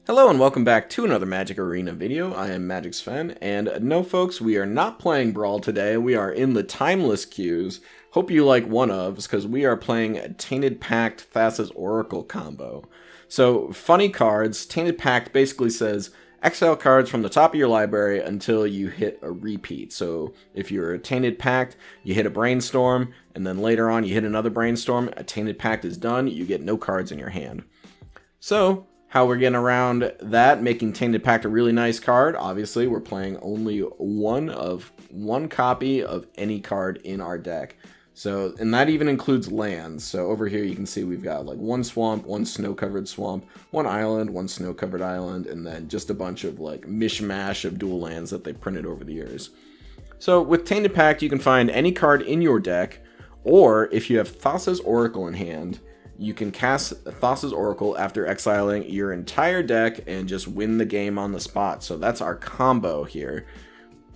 Hello and welcome back to another Magic Arena video. I am Magic Sven, and no folks, we are not playing Brawl today. We are in the Timeless queues. Hope you like one-ofs, because we are playing a Tainted Pact Thassa's Oracle combo. So, funny cards. Tainted Pact basically says, exile cards from the top of your library until you hit a repeat. So, if you're a Tainted Pact, you hit a Brainstorm, and then later on you hit another Brainstorm, a Tainted Pact is done, you get no cards in your hand. So, how we're getting around that, making Tainted Pact a really nice card. Obviously, we're playing only one copy of any card in our deck. So, and that even includes lands. So over here you can see we've got like one swamp, one snow-covered swamp, one island, one snow-covered island, and then just a bunch of like mishmash of dual lands that they printed over the years. So with Tainted Pact, you can find any card in your deck, or if you have Thassa's Oracle in hand, you can cast Thassa's Oracle after exiling your entire deck and just win the game on the spot. So that's our combo here.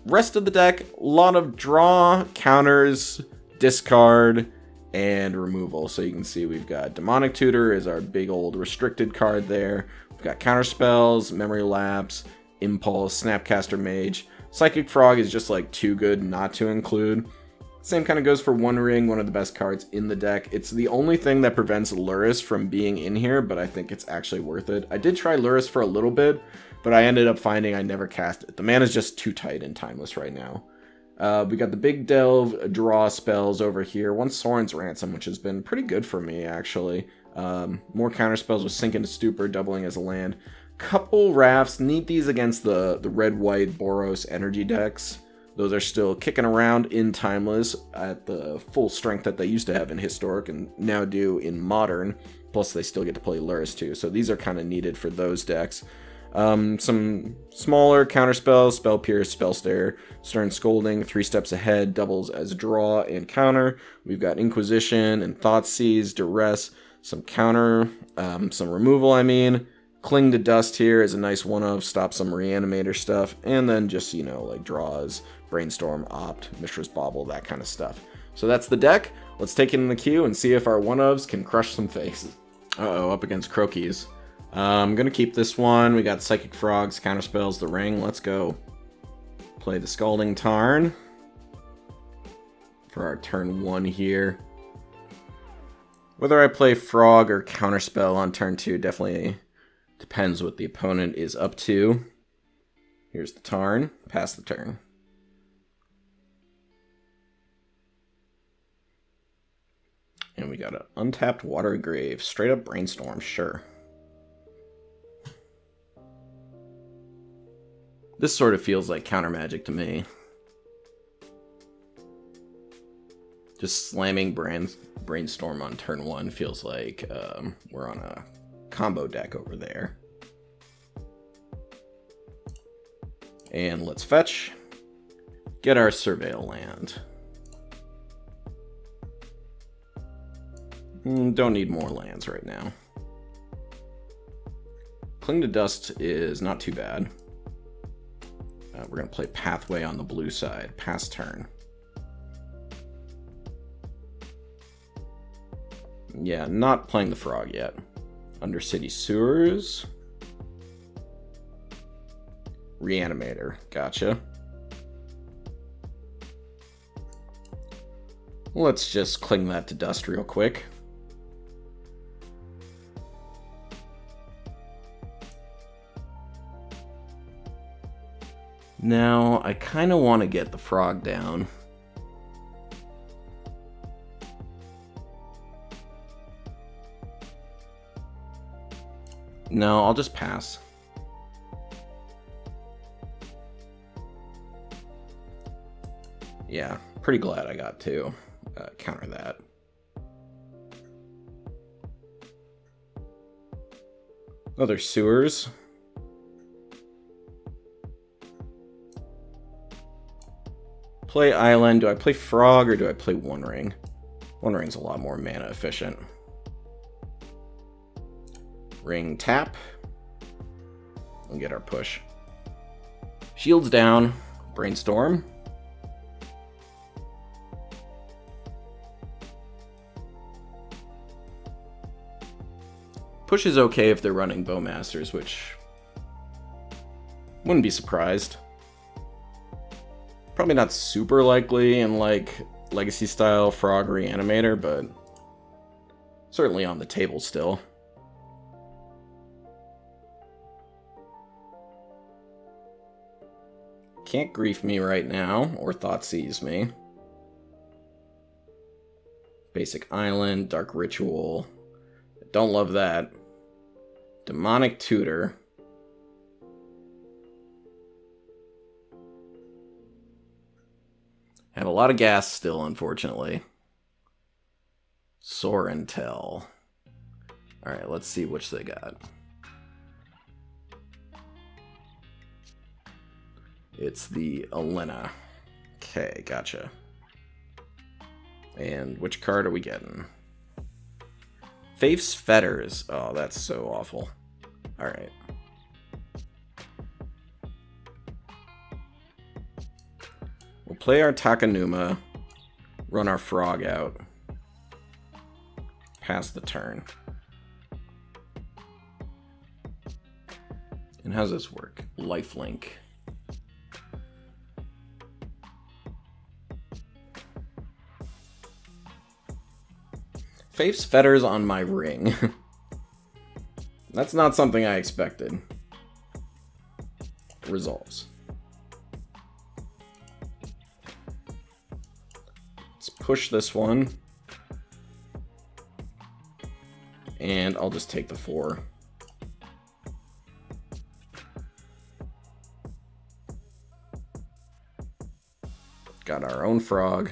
Rest of the deck, a lot of draw, counters, discard, and removal. So you can see we've got Demonic Tutor is our big old restricted card there. We've got counter spells, Memory Lapse, Impulse, Snapcaster Mage. Psychic Frog is just like too good not to include. Same kind of goes for One Ring, one of the best cards in the deck. It's the only thing that prevents Lurrus from being in here, but I think it's actually worth it. I did try Lurrus for a little bit, but I ended up finding I never cast it. The mana's just too tight in Timeless right now. We got the Big Delve draw spells over here. One Sauron's Ransom, which has been pretty good for me, actually. More counter spells with Sink into Stupor, doubling as a land. Couple Rafts. Need these against the red-white Boros energy decks. Those are still kicking around in Timeless at the full strength that they used to have in Historic and now do in Modern. Plus, they still get to play Lurrus too, so these are kind of needed for those decks. Some smaller counterspells, Spell Pierce, Spell Snare, Stern Scolding, 3 steps ahead, doubles as draw and counter. We've got Inquisition and Thoughtseize, Duress, some counter, some removal, Cling to Dust here is a nice one-of, stop some Reanimator stuff, and then just, you know, like draws, Brainstorm, Opt, Mishra's Bauble, that kind of stuff. So that's the deck. Let's take it in the queue and see if our one-ofs can crush some faces. Uh-oh, up against Croakies. I'm going to keep this one. We got Psychic Frogs, Counterspells, the Ring. Let's go. Play the Scalding Tarn for our turn 1 here. Whether I play Frog or Counterspell on turn 2 definitely depends what the opponent is up to. Here's the Tarn. Pass the turn. And we got an untapped Watery Grave. Straight up Brainstorm, sure. This sort of feels like counter magic to me. Just slamming Brainstorm on turn 1 feels like we're on a combo deck over there. And let's fetch. Get our Surveil land. Don't need more lands right now. Cling to Dust is not too bad. We're going to play Pathway on the blue side. Pass turn. Yeah, not playing the Frog yet. Undercity Sewers. Reanimator. Gotcha. Let's just cling that to Dust real quick. Now, I kind of want to get the Frog down. No, I'll just pass. Yeah, pretty glad I got to counter that. Other Sewers. Play Island. Do I play Frog or do I play One Ring? One Ring's a lot more mana efficient. Ring tap. And get our push. Shields down. Brainstorm. Push is okay if they're running Bowmasters, which Wouldn't be surprised. Probably not super likely in, like, Legacy-style Frog Reanimator, but certainly on the table still. Can't grief me right now, or Thoughtseize me. Basic Island, Dark Ritual. Don't love that. Demonic Tutor. Have a lot of gas still, unfortunately. Sauron Tell. Alright, let's see which they got. It's the Elena. Okay, gotcha. And which card are we getting? Faith's Fetters. Oh, that's so awful. Alright. We'll play our Takenuma, run our Frog out, pass the turn. And how's this work? Lifelink. Faith's Fetters on my ring. That's not something I expected. Resolves. Let's push this one. And I'll just take the 4. Got our own Frog.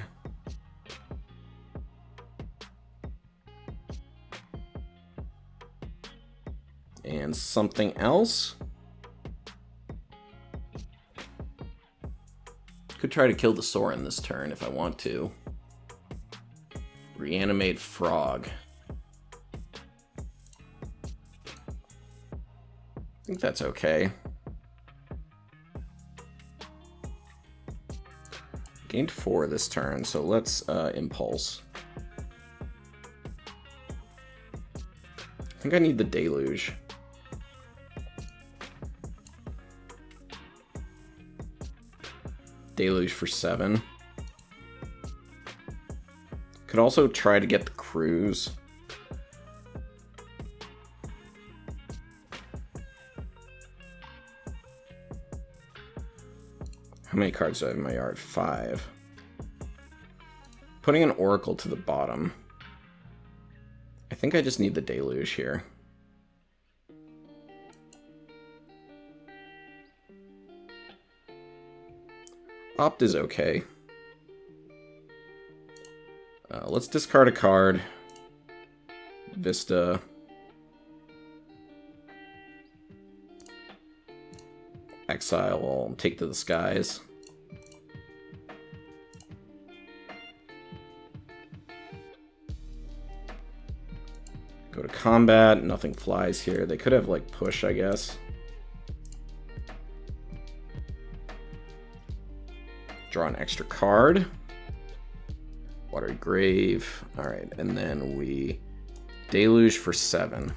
And something else. Could try to kill the Sauron this turn if I want to. Reanimate Frog. I think that's okay. Gained 4 this turn, so let's Impulse. I think I need the Deluge. Deluge for 7. Could also try to get the Cruise. How many cards do I have in my yard? 5. Putting an Oracle to the bottom. I think I just need the Deluge here. Opt is okay. Let's discard a card. Vista. Exile will take to the skies. Go to combat. Nothing flies here. They could have, like, push, I guess. Draw an extra card. Watery Grave. Alright, and then we Deluge for 7.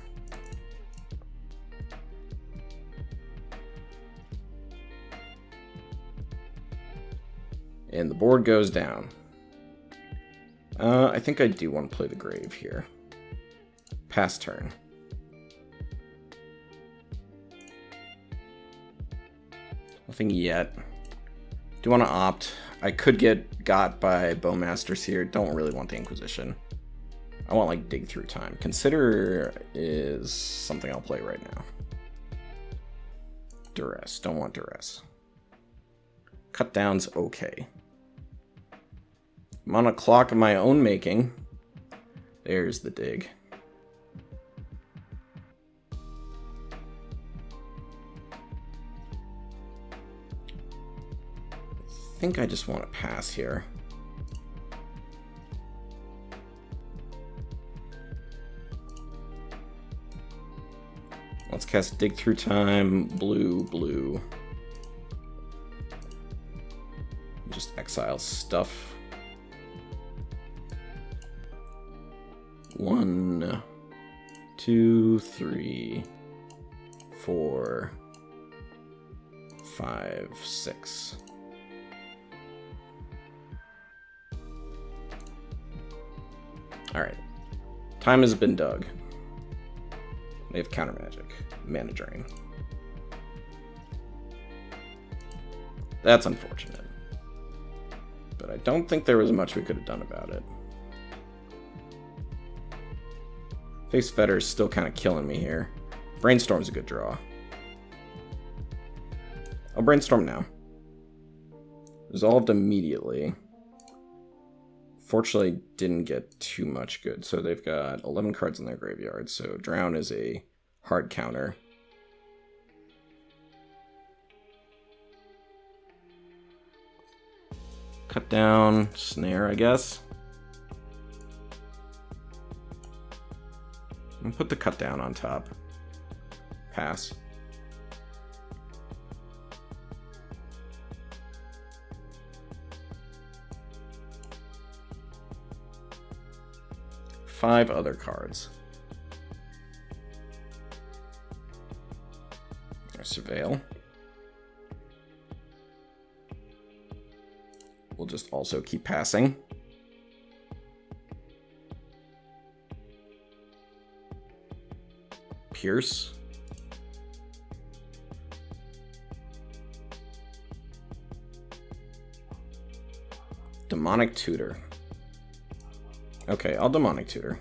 And the board goes down. I think I do want to play the Grave here. Pass turn. Nothing yet. Do want to opt. I could get got by Bowmasters here. Don't really want the Inquisition. I want, like, Dig Through Time. Consider is something I'll play right now. Duress. Don't want Duress. Cut down's okay. I'm on a clock of my own making. There's the dig. I think I just want to pass here. Let's cast Dig Through Time, blue, blue. Just exile stuff. 1, 2, 3, 4, 5, 6. Alright. Time has been dug. They have counter magic. Mana drain. That's unfortunate. But I don't think there was much we could have done about it. Face Fetter is still kind of killing me here. Brainstorm's a good draw. I'll Brainstorm now. Resolved immediately. Fortunately, didn't get too much good. So they've got 11 cards in their graveyard. So Drown is a hard counter. Cut down, Snare, I guess. And put the cut down on top. Pass. Five other cards. Surveil. We'll just also keep passing. Pierce. Demonic Tutor. Okay, I'll Demonic Tutor.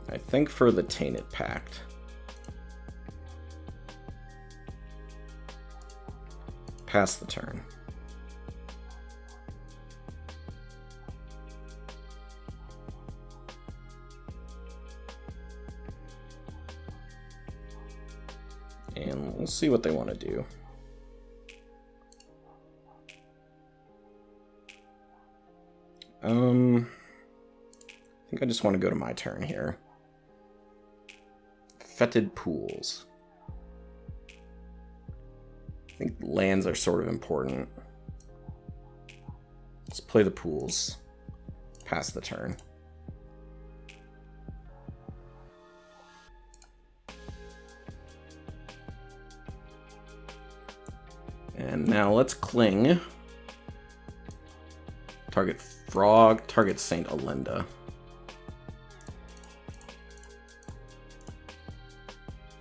I think for the Tainted Pact. Pass the turn. And we'll see what they want to do. I think I just want to go to my turn here. Fetid Pools. I think lands are sort of important. Let's play the pools. Pass the turn. And now let's Cling. Target Frog, target Saint Elenda.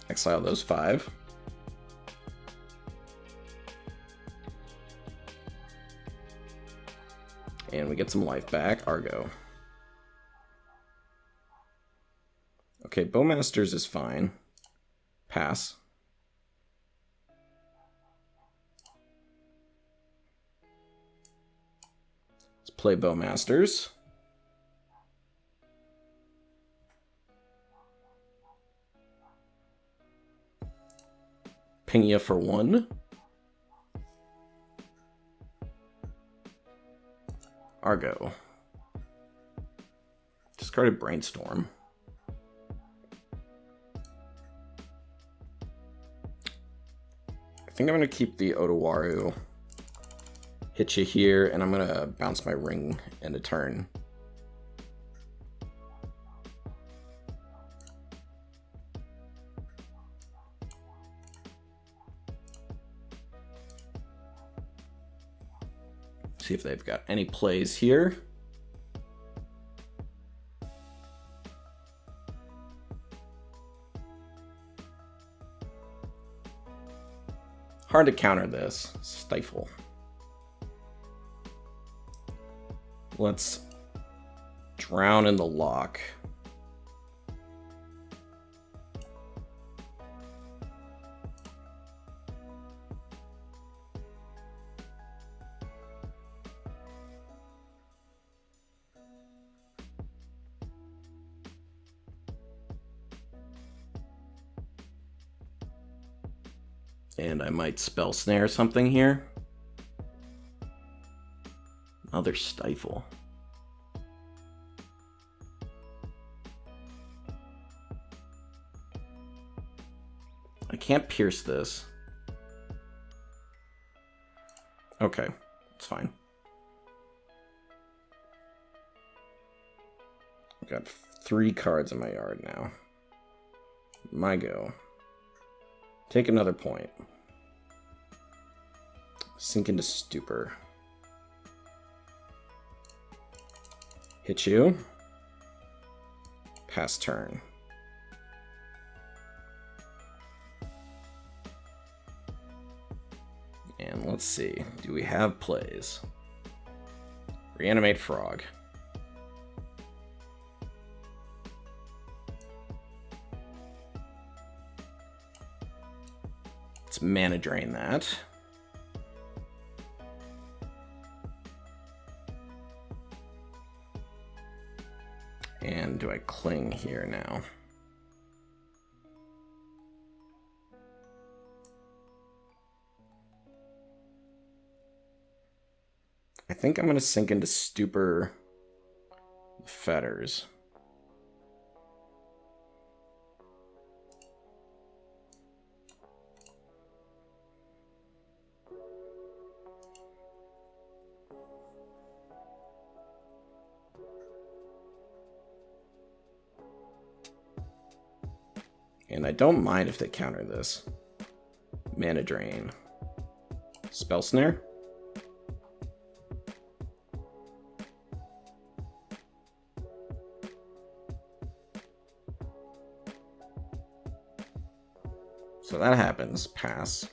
Exile those 5. And we get some life back. Argo. Okay, Bowmasters is fine. Pass. Let's play Bowmasters. Ping ya for 1. Argo. Discarded Brainstorm. I think I'm going to keep the Otawara. Hit you here, and I'm going to bounce my ring in a turn. See if they've got any plays here. Hard to counter this. Stifle. Let's drown in the Loch. And I might Spell Snare something here. Another Stifle. I can't pierce this. Okay, it's fine. I've got 3 cards in my yard now. My go. Take another point. Sink into stupor. Hit you. Pass turn. And let's see. Do we have plays? Reanimate Frog. Let's mana drain that. And do I cling here now? I think I'm going to sink into Stupor Fetters. And I don't mind if they counter this. Mana Drain. Spell Snare? So that happens. Pass.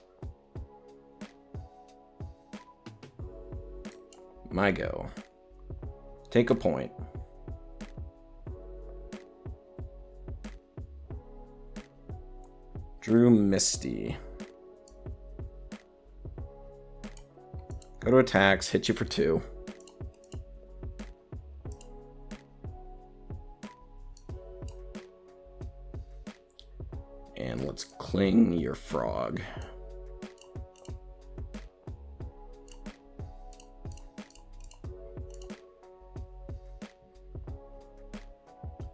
My go. Take a point. Drew Misty. Go to attacks, hit you for 2. And let's cling your frog.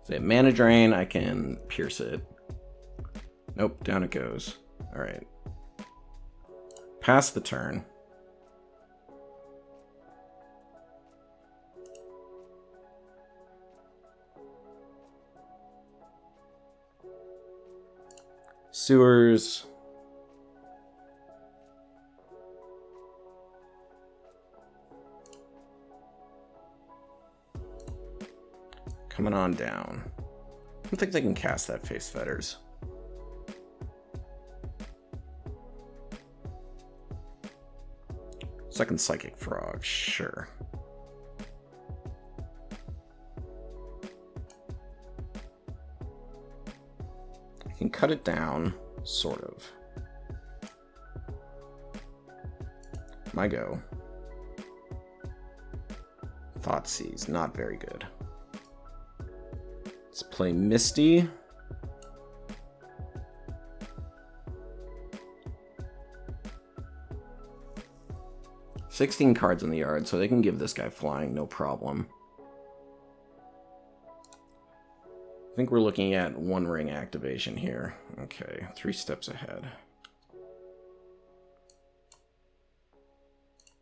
If they have mana drain, I can pierce it. Nope, down it goes. Alright. Pass the turn. Sewers. Coming on down. I don't think they can cast that Face Fetters. Second Psychic Frog, sure. I can cut it down, sort of. My go. Thoughtseize, not very good. Let's play Misty. $16 cards in the yard, so they can give this guy flying, no problem. I think we're looking at 1 ring activation here. Okay, 3 steps ahead.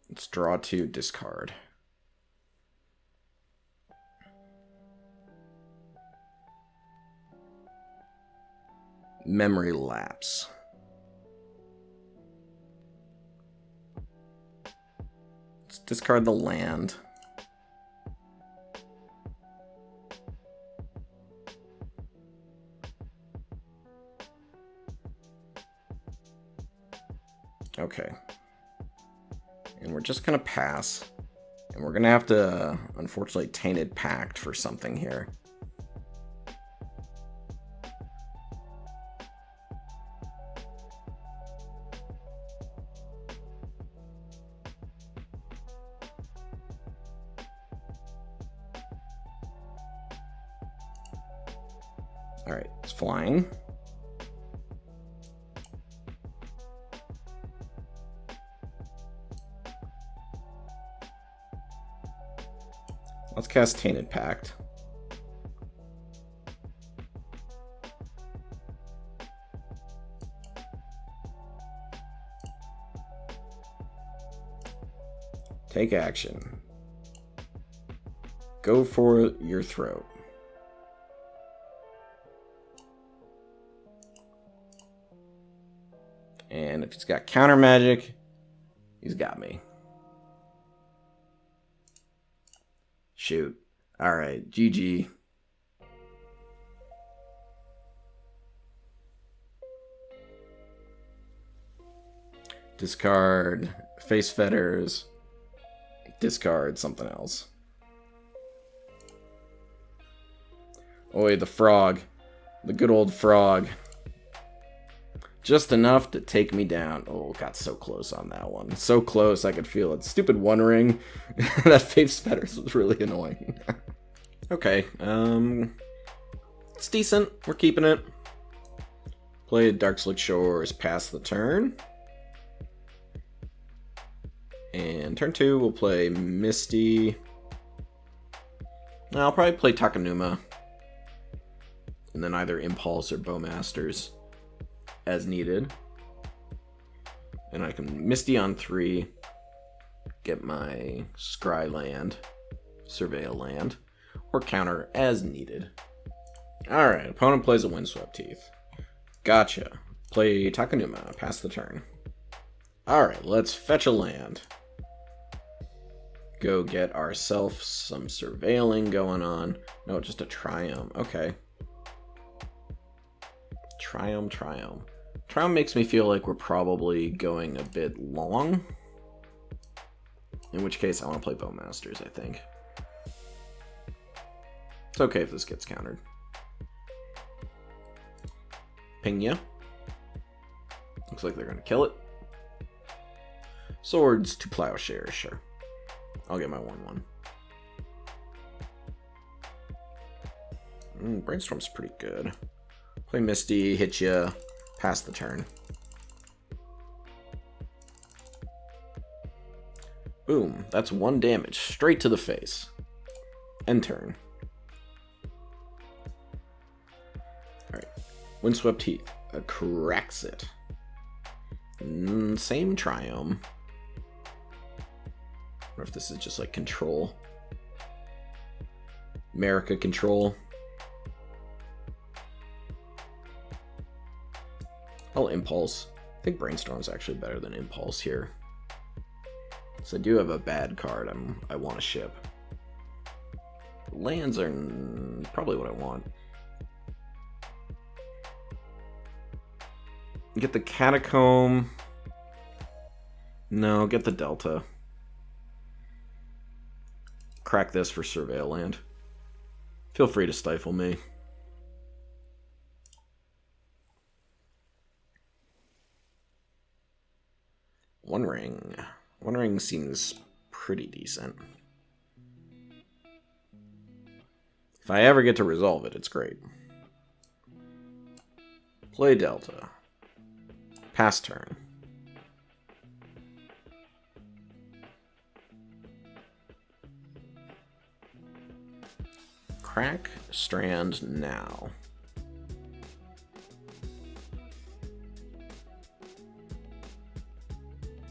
Let's draw 2, discard. Memory Lapse. Let's discard the land. Okay. And we're just going to pass. And we're going to have to, unfortunately, Tainted Pact for something here. Alright, it's flying. Let's cast Tainted Pact. Take action. Go for your throat. And if he's got counter magic, he's got me. Shoot. Alright, GG. Discard Face Fetters. Discard something else. Oi, the frog. The good old frog. Just enough to take me down. Oh, got so close on that one. So close I could feel it. Stupid One Ring. That Face Fetters was really annoying. Okay, it's decent. We're keeping it. Play Darkslick Shores, pass the turn. And turn 2, we'll play Misty. I'll probably play Takenuma. And then either Impulse or Bowmasters as needed. And I can Misty on 3. Get my Scry land. Surveil land. Or counter as needed. Alright, opponent plays a Windswept Teeth. Gotcha. Play Takenuma, pass the turn. Alright, let's fetch a land. Go get ourselves some surveilling going on. No, just a Triumph. Okay. Triumph. Triumph makes me feel like we're probably going a bit long. In which case, I want to play Bowmasters, I think. It's okay if this gets countered. Ping ya. Looks like they're going to kill it. Swords to Plowshares, sure. I'll get my 1/1. Brainstorm's pretty good. Play Misty, hit ya, pass the turn. Boom, that's 1 damage, straight to the face. End turn. Alright, Windswept Teeth, cracks it. Same Triumph. Or if this is just like control. America control. I'll Impulse. I think Brainstorm's actually better than Impulse here. So I do have a bad card I want to ship. Lands are probably what I want. Get the Catacomb. No, get the Delta. Crack this for Surveil land. Feel free to stifle me. One Ring. One Ring seems pretty decent. If I ever get to resolve it, it's great. Play Delta. Pass turn. Crack Strand now.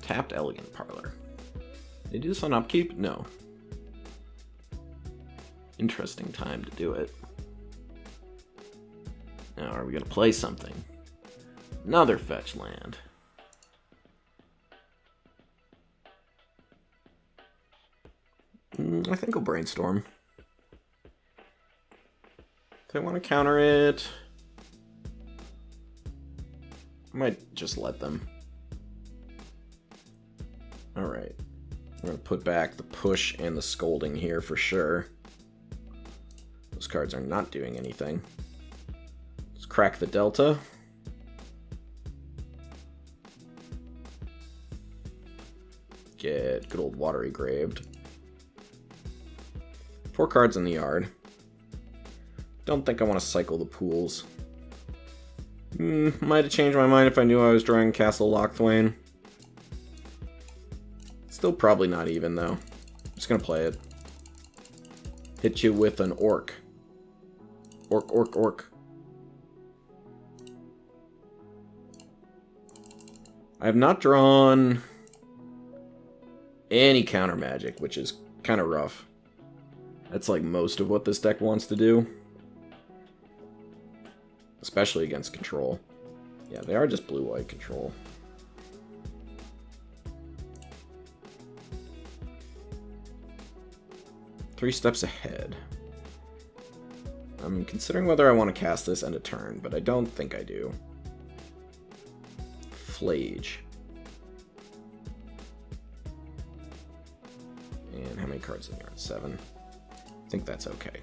Tapped Elegant Parlor. They do this on upkeep? No. Interesting time to do it. Now, are we going to play something? Another fetch land. I think I'll Brainstorm. Do I want to counter it? I might just let them. Alright. I'm going to put back the Push and the Scolding here for sure. Those cards are not doing anything. Let's crack the Delta. Get good old Watery Graved. 4 cards in the yard. Don't think I want to cycle the pools. Might have changed my mind if I knew I was drawing Castle Lochthwain. Still probably not even, though. I'm just gonna play it. Hit you with an Orc. Orc. I have not drawn any counter magic, which is kind of rough. That's like most of what this deck wants to do. Especially against control. Yeah, they are just blue-white control. 3 steps ahead. I'm considering whether I want to cast this end of turn, but I don't think I do. Flage. And how many cards in the yard? 7. I think that's okay.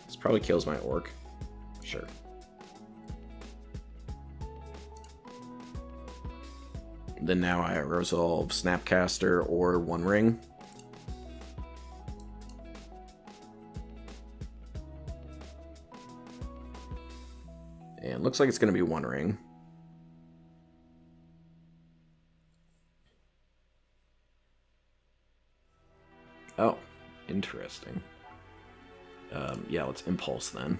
This probably kills my orc. Sure. Then now I resolve Snapcaster or One Ring. And looks like it's going to be One Ring. Oh, interesting. Yeah, let's Impulse then.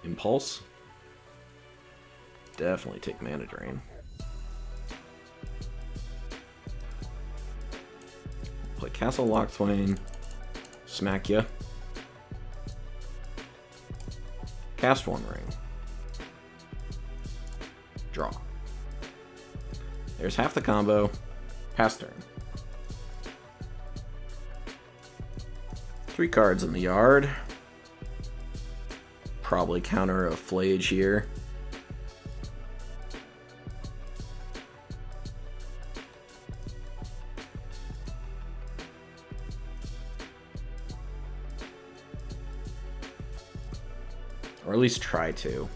Impulse. Definitely take mana drain. Play Castle Locthwain. Smack ya. Cast One Ring. Draw. There's half the combo. Pass turn. 3 cards in the yard. Probably counter a Flage here. Or at least try to.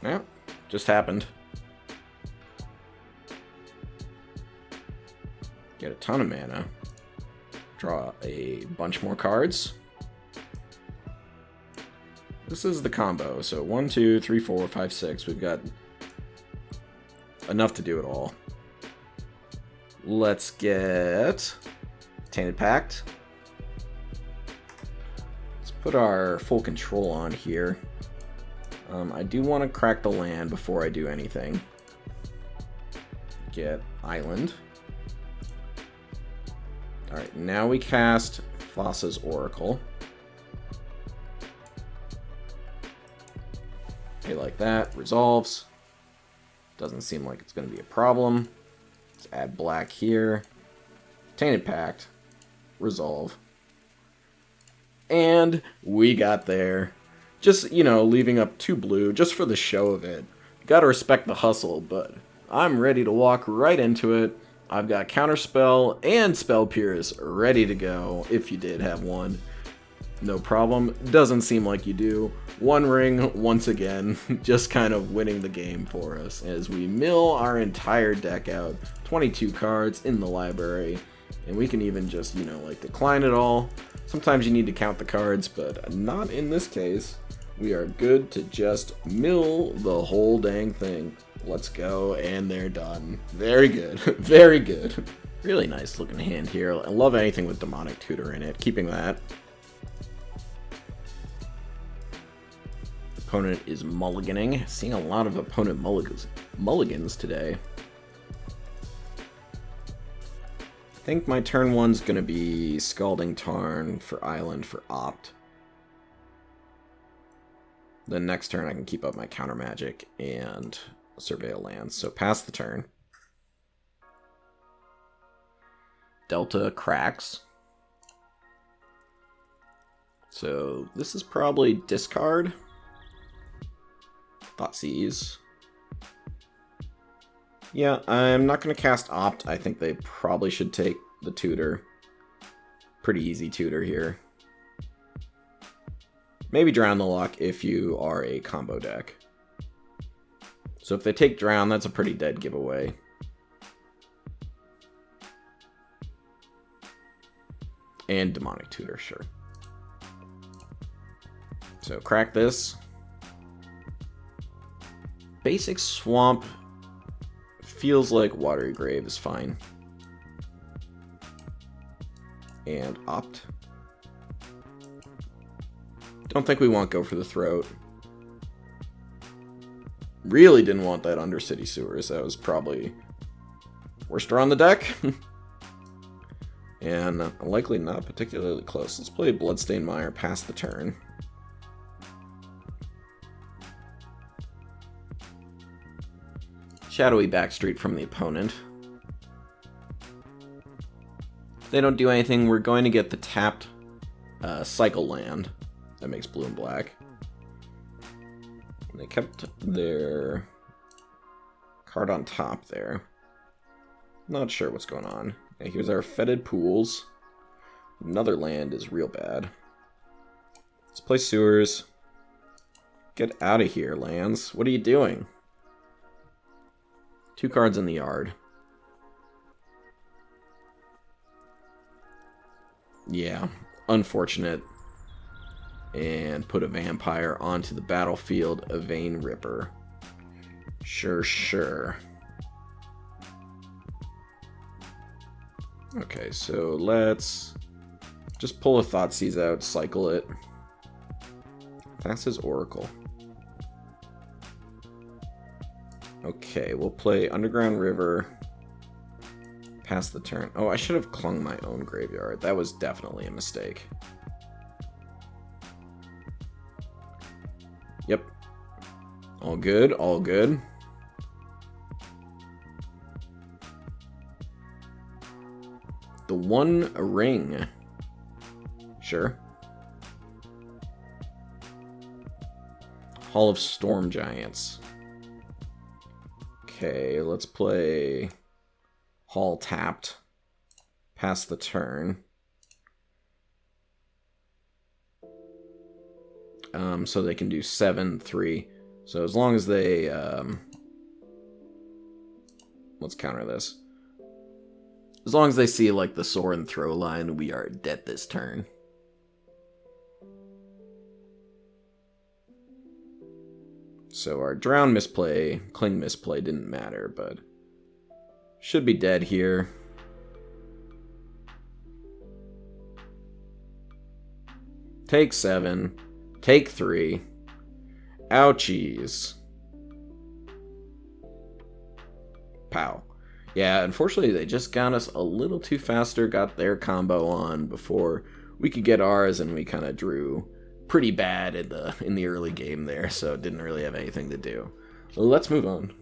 Yeah, just happened. Get a ton of mana. Draw a bunch more cards. This is the combo. So 1, 2, 3, 4, 5, 6. We've got enough to do it all. Let's get Tainted Pact. Let's put our full control on here. I do want to crack the land before I do anything. Get Island. Alright, now we cast Thassa's Oracle. Okay, like that. Resolves. Doesn't seem like it's going to be a problem. Let's add black here. Tainted Pact. Resolve. And we got there. Just, you know, leaving up 2 blue just for the show of it. Gotta respect the hustle, but I'm ready to walk right into it. I've got Counterspell and Spell Pierce ready to go, if you did have one. No problem. Doesn't seem like you do. One Ring, once again, just kind of winning the game for us as we mill our entire deck out. 22 cards in the library, and we can even just, you know, like decline it all. Sometimes you need to count the cards, but not in this case. We are good to just mill the whole dang thing. Let's go, and they're done. Very good. Very good. Really nice looking hand here. I love anything with Demonic Tutor in it. Keeping that. Opponent is mulliganing. Seeing a lot of opponent mulligans today. I think my turn 1's going to be Scalding Tarn for Island for Opt. Then next turn I can keep up my counter magic and Surveil lands. So pass the turn. Delta cracks. So this is probably discard. Thoughtseize. Yeah, I'm not going to cast Opt. I think they probably should take the tutor. Pretty easy tutor here. Maybe Drown the Loch if you are a combo deck. So if they take Drown, that's a pretty dead giveaway. And Demonic Tutor, sure. So crack this. Basic Swamp feels like Watery Grave is fine. And Opt. Don't think we want Go for the Throat. Really didn't want that Undercity Sewers. That was probably worst draw on the deck. And likely not particularly close. Let's play Bloodstained Mire past the turn. Shadowy Backstreet from the opponent. They don't do anything. We're going to get the tapped cycle land that makes blue and black. And they kept their card on top there. Not sure what's going on. Okay, here's our Fetid Pools. Another land is real bad. Let's play Sewers. Get out of here, lands. What are you doing? 2 cards in the yard. Yeah, unfortunate. And put a vampire onto the battlefield, a Vein Ripper. Sure. Okay, so let's just pull a Thoughtseize out, cycle it. That's his Oracle. Okay, we'll play Underground River. Pass the turn. Oh, I should have clung my own graveyard. That was definitely a mistake. Yep. All good, all good. The One Ring. Sure. Hall of Storm Giants. Okay, let's play Hall tapped. Pass the turn. So they can do 7-3. So as long as they... let's counter this. As long as they see, like, the Sauron throw line, we are dead this turn. So our Drown misplay, Cling misplay didn't matter, but should be dead here. Take 7. Take 3. Ouchies. Pow. Yeah, unfortunately they just got us a little too faster, got their combo on before we could get ours, and we kind of drew pretty bad in the early game there, so it didn't really have anything to do. Let's move on.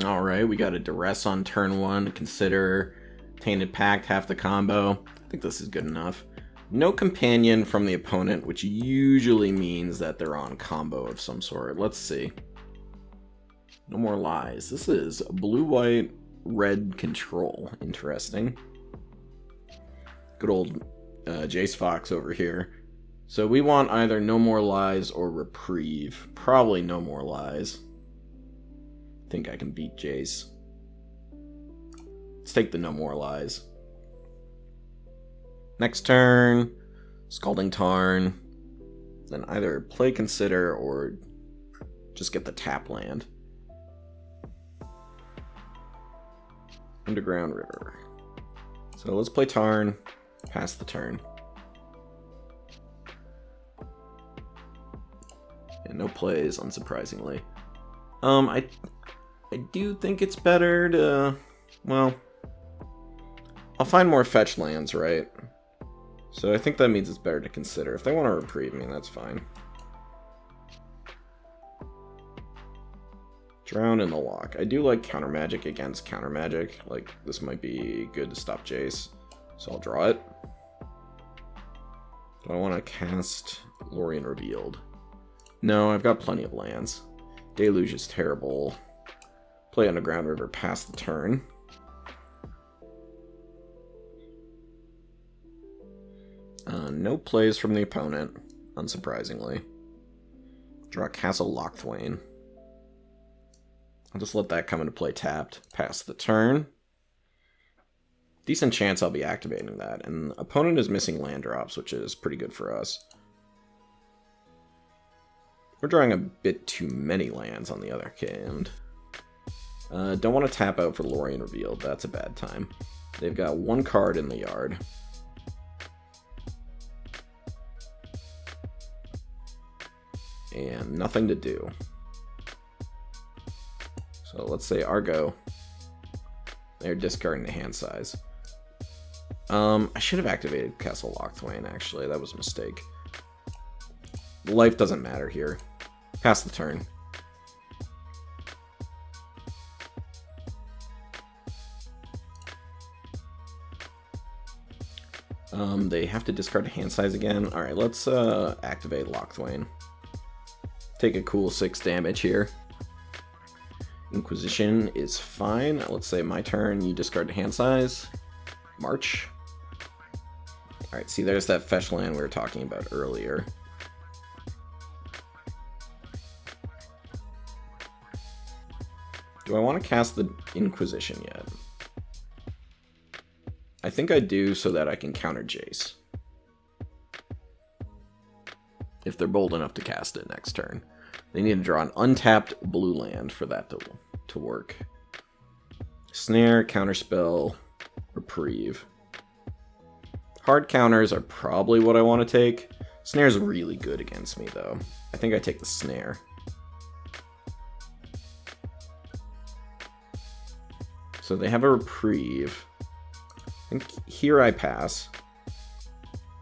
Alright, we got a Duress on turn 1. Consider Tainted Pact, half the combo. I think this is good enough. No companion from the opponent, which usually means that they're on combo of some sort. Let's see. No more lies. This is blue-white, red control. Interesting. Good old Jace Fox over here. So we want either No More Lies or Reprieve. Probably No More Lies. I think I can beat Jace. Let's take the No More Lies. Next turn, Scalding Tarn. Then either play Consider or just get the tap land. Underground River. So let's play Tarn, pass the turn. And no plays, unsurprisingly. I do think it's better to, well, I'll find more fetch lands, right? So I think that means it's better to Consider. If they want to Reprieve me, that's fine. Drown in the Loch. I do like counter magic against counter magic. Like, this might be good to stop Jace. So I'll draw it. Do I want to cast Lórien Revealed? No, I've got plenty of lands. Deluge is terrible. Play Underground River, pass the turn. No plays from the opponent, unsurprisingly. Draw Castle Lochthwain. I'll just let that come into play tapped. Pass the turn. Decent chance I'll be activating that. And opponent is missing land drops, which is pretty good for us. We're drawing a bit too many lands on the other hand. Don't want to tap out for Lórien Revealed. That's a bad time. They've got 1 card in the yard. And nothing to do. So let's say Argo. They're discarding the hand size. I should have activated Castle Lochthwain, actually. That was a mistake. Life doesn't matter here. Pass the turn. They have to discard a hand size again. Alright, let's activate Locthwain. Take a cool 6 damage here. Inquisition is fine. Let's say my turn, you discard a hand size. March. Alright, see there's that fetch land we were talking about earlier. Do I want to cast the Inquisition yet? I think I do so that I can counter Jace. If they're bold enough to cast it next turn. They need to draw an untapped blue land for that to work. Snare, Counterspell, Reprieve. Hard counters are probably what I want to take. Snare's really good against me though. I think I take the Snare. So they have a Reprieve. I think here I pass.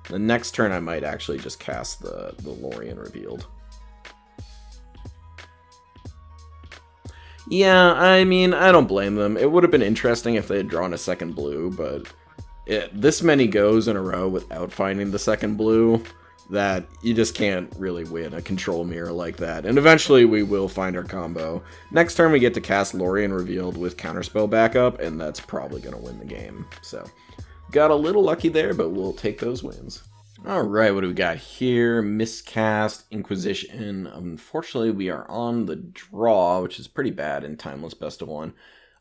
The next turn I might actually just cast the Lórien Revealed. Yeah, I mean, I don't blame them. It would have been interesting if they had drawn a second blue, but this many goes in a row without finding the second blue that you just can't really win a control mirror like that. And eventually we will find our combo. Next turn we get to cast Lórien Revealed with Counterspell backup, and that's probably going to win the game. So, got a little lucky there, but we'll take those wins. Alright, what do we got here? Miscast, Inquisition. Unfortunately, we are on the draw, which is pretty bad in Timeless Best of 1.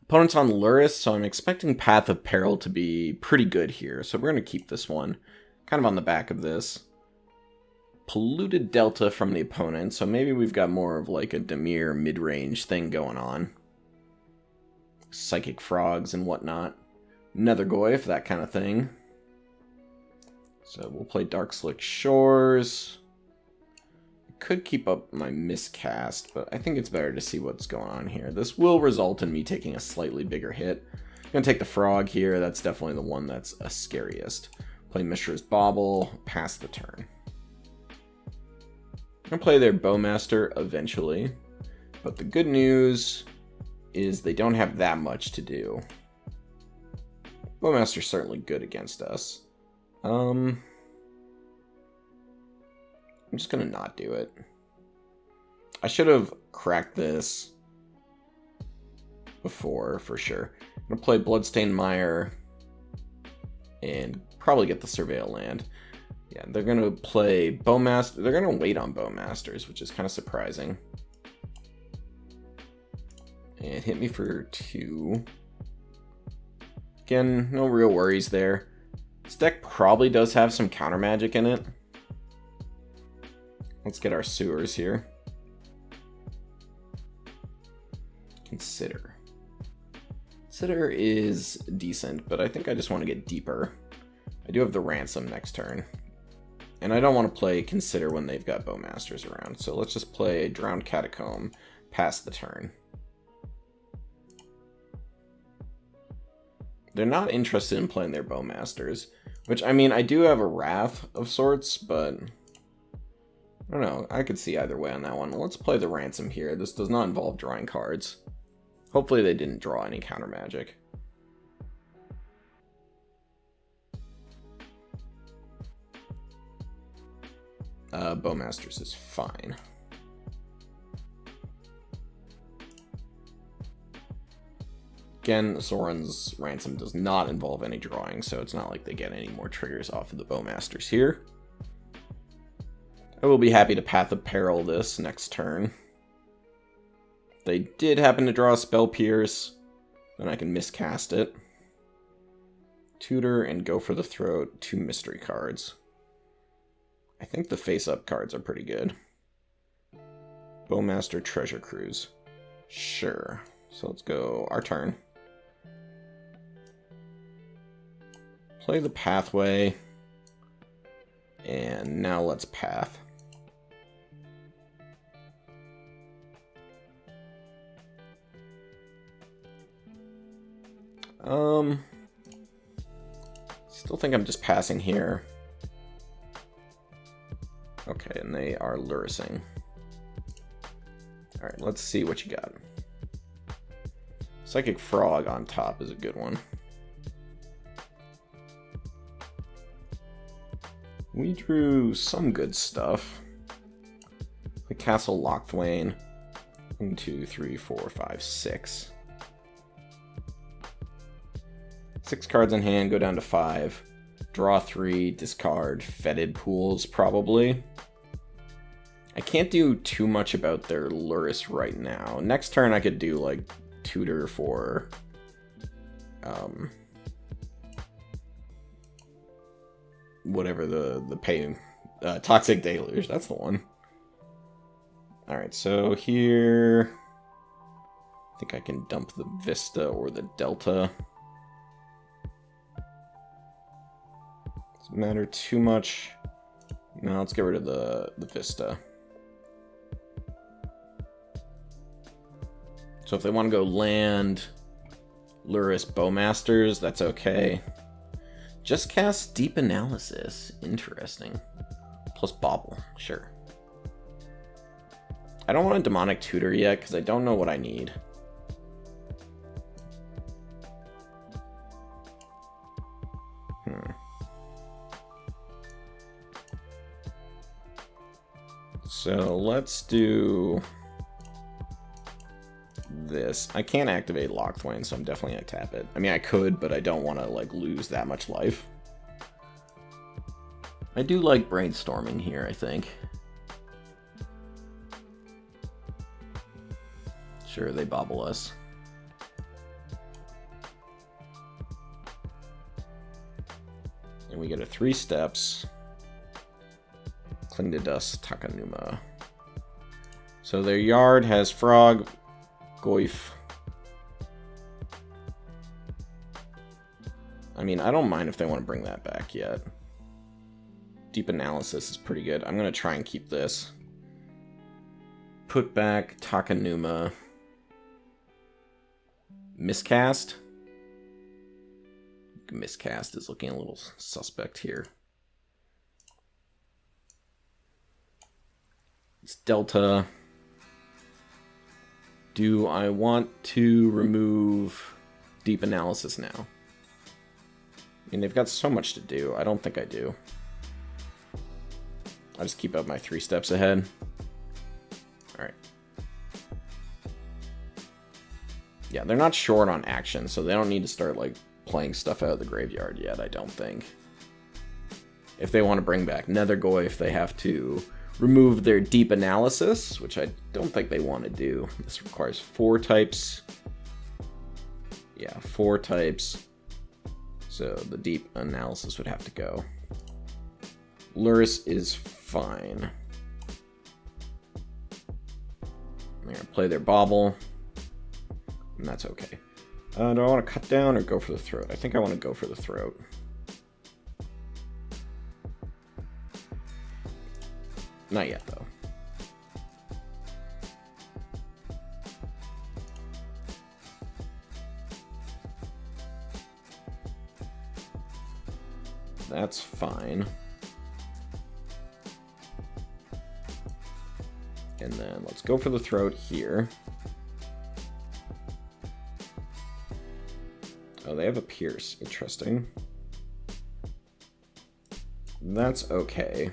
Opponent's on Lurrus, so I'm expecting Path of Peril to be pretty good here. So we're going to keep this one kind of on the back of this. Polluted Delta from the opponent, so maybe we've got more of like a Dimir mid-range thing going on. Psychic Frogs and whatnot. Nethergoyf, that kind of thing. So we'll play Darkslick Shores. I could keep up my miscast, but I think it's better to see what's going on here. This will result in me taking a slightly bigger hit. I'm going to take the Frog here. That's definitely the one that's scariest. Play Mishra's Bauble, pass the turn. I'm going to play their Bowmaster eventually, but the good news is they don't have that much to do. Bowmaster's certainly good against us. I'm just going to not do it. I should have cracked this before, for sure. I'm going to play Bloodstained Mire and probably get the Surveil land. Yeah, they're going to play Bowmaster. They're going to wait on Bowmasters, which is kind of surprising. And hit me for 2. Again, no real worries there. This deck probably does have some counter magic in it. Let's get our Sewers here. Consider. Consider is decent, but I think I just want to get deeper. I do have the Ransom next turn. And I don't want to play Consider when they've got Bowmasters around. So let's just play Drowned Catacomb, pass the turn. They're not interested in playing their Bowmasters. Which, I mean, I do have a Wrath of sorts, but I don't know. I could see either way on that one. Let's play the Ransom here. This does not involve drawing cards. Hopefully they didn't draw any counter magic. Bowmasters is fine. Again, Sauron's Ransom does not involve any drawing, so it's not like they get any more triggers off of the Bowmasters here. I will be happy to Path of Peril this next turn. If they did happen to draw a Spell Pierce, then I can miscast it. Tutor and go for the throat, 2 mystery cards. I think the face-up cards are pretty good. Bowmaster Treasure Cruise. Sure. So let's go our turn. Play the Pathway. And now let's Path. Still think I'm just passing here. Okay, and they are Lurrusing. Alright, let's see what you got. Psychic Frog on top is a good one. We drew some good stuff. The Castle Lochthwain. 1, 2, 3, 4, 5, 6. 6 cards in hand, go down to 5. Draw 3, discard Fetid Pools, probably. I can't do too much about their Lurrus right now. Next turn I could do, like, Tutor for... whatever the pay... Toxic Deluge, that's the one. Alright, so here... I think I can dump the Vista or the Delta. Doesn't matter too much. No, let's get rid of the Vista. So if they want to go land Lurrus Bowmasters, that's okay. Just cast Deep Analysis. Interesting. Plus Bauble. Sure. I don't want a Demonic Tutor yet, because I don't know what I need. So let's do this. I can't activate Lochthwain, so I'm definitely gonna tap it. I mean, I could, but I don't want to like lose that much life. I do like brainstorming here, I think. Sure, they bobble us. And we get a 3 steps. Cling to Dust, Takenuma. So their yard has Frog, Goyf. I mean, I don't mind if they want to bring that back yet. Deep Analysis is pretty good. I'm going to try and keep this. Put back Takenuma. Miscast? Miscast is looking a little suspect here. It's Delta. Do I want to remove Deep Analysis now? I mean, they've got so much to do. I don't think I do. I'll just keep up my 3 steps ahead. Alright. Yeah, they're not short on action, so they don't need to start, like, playing stuff out of the graveyard yet, I don't think. If they want to bring back Nethergoyf, they have to remove their Deep Analysis, which I don't think they want to do. This requires 4 types. Yeah, 4 types. So the Deep Analysis would have to go. Lurrus is fine. They're going to play their Bauble. And that's okay. Do I want to cut down or go for the throat? I think I want to go for the throat. Not yet, though. That's fine. And then let's go for the throat here. Oh, they have a Pierce. Interesting. That's okay.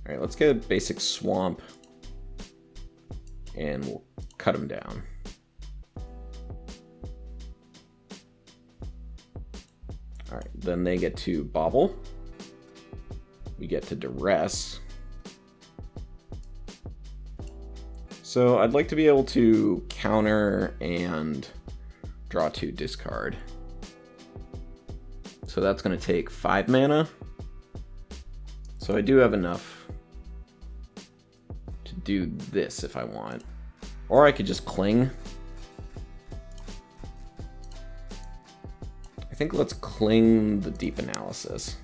Alright, let's get a basic Swamp. And we'll cut him down. Alright, then they get to Bauble. We get to Duress. So I'd like to be able to counter and draw 2 discard. So that's going to take 5 mana. So I do have enough to do this if I want. Or I could just cling. I think let's cling the Deep Analysis.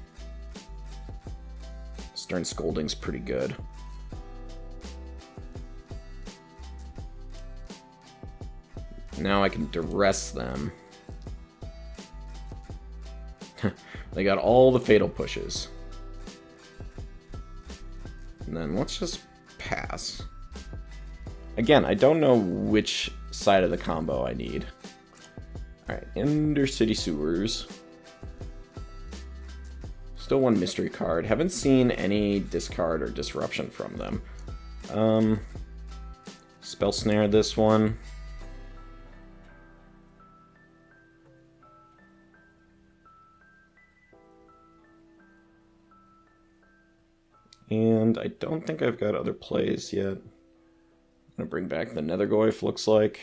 Stern Scolding's pretty good. Now I can duress them. They got all the fatal pushes. And then let's just pass. Again, I don't know which side of the combo I need. Alright, Undercity Sewers. Still one mystery card. Haven't seen any discard or disruption from them. Spell Snare this one. And I don't think I've got other plays yet. I'm going to bring back the Nethergoyf, looks like.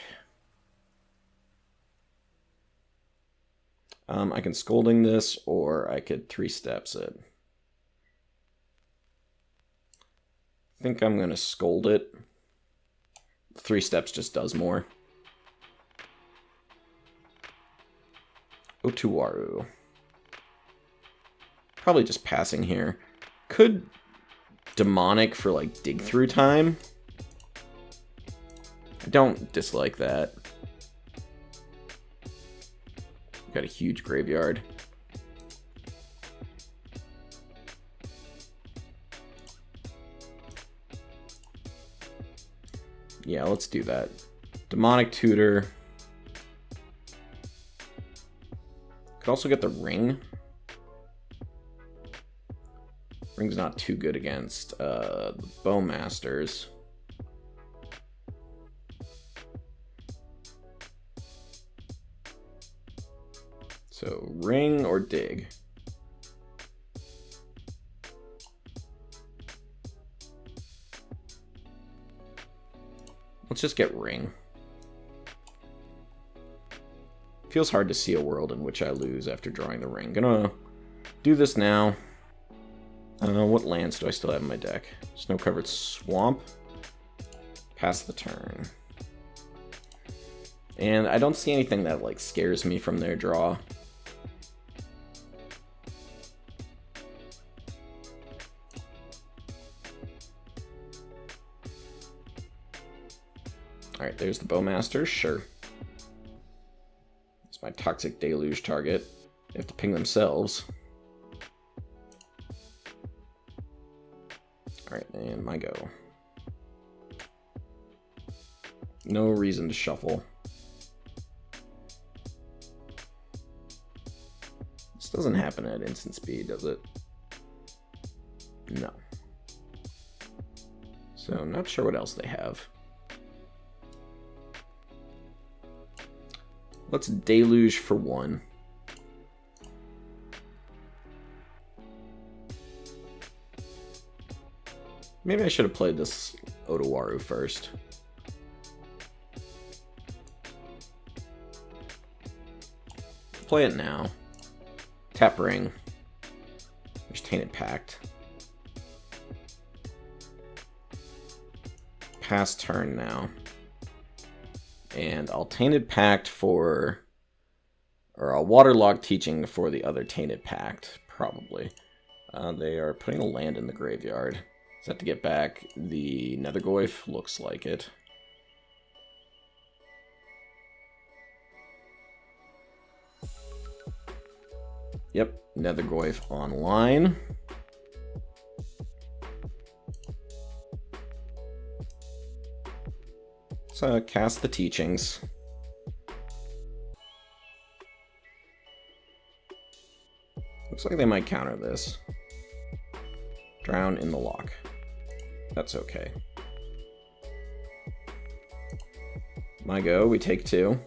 I can Scolding this, or I could 3-steps it. I think I'm going to Scold it. 3-steps just does more. Otawara. Probably just passing here. Could Demonic for, like, dig through time. I don't dislike that. Got a huge graveyard. Yeah, let's do that. Demonic Tutor. Could also get the Ring. Ring's not too good against the Bowmasters. So, Ring or Dig? Let's just get Ring. Feels hard to see a world in which I lose after drawing the Ring. Gonna do this now. What lands do I still have in my deck? Snow-covered Swamp. Pass the turn. And I don't see anything that, like, scares me from their draw. Alright, there's the Bowmasters, sure. It's my Toxic Deluge target. They have to ping themselves. Alright, and my go. No reason to shuffle. This doesn't happen at instant speed, does it? No. So, I'm not sure what else they have. Let's Deluge for 1. Maybe I should have played this Otawara first. Play it now. Tap Ring. There's Tainted Pact. Pass turn now. And I'll Tainted Pact for... Or I'll Waterlogged Teaching for the other Tainted Pact, probably. They are putting a land in the graveyard. Is that to get back the Nethergoyf? Looks like it. Yep, Nethergoyf online. Let's cast the Teachings. Looks like they might counter this. Drown in the Loch. That's okay. My go, we take 2.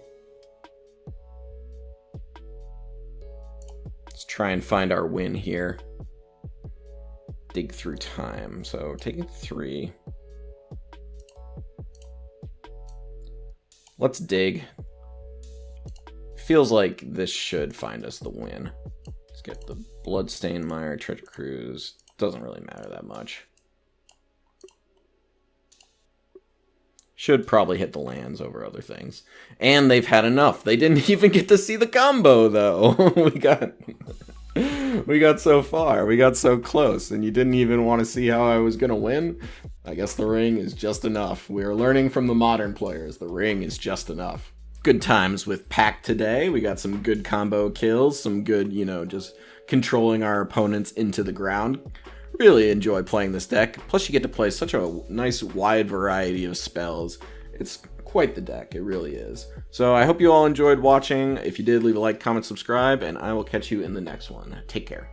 Let's try and find our win here. Dig through time. So taking 3. Let's dig. Feels like this should find us the win. Let's get the Bloodstained Mire, Treasure Cruise. Doesn't really matter that much. Should probably hit the lands over other things. And they've had enough. They didn't even get to see the combo, though. We got so far. We got so close. And you didn't even want to see how I was going to win? I guess the Ring is just enough. We are learning from the modern players. The Ring is just enough. Good times with Pact today. We got some good combo kills. Some good, just controlling our opponents into the ground. Really enjoy playing this deck. Plus you get to play such a nice wide variety of spells. It's quite the deck. It really is. So I hope you all enjoyed watching. If you did, leave a like, comment, subscribe, and I will catch you in the next one. Take care.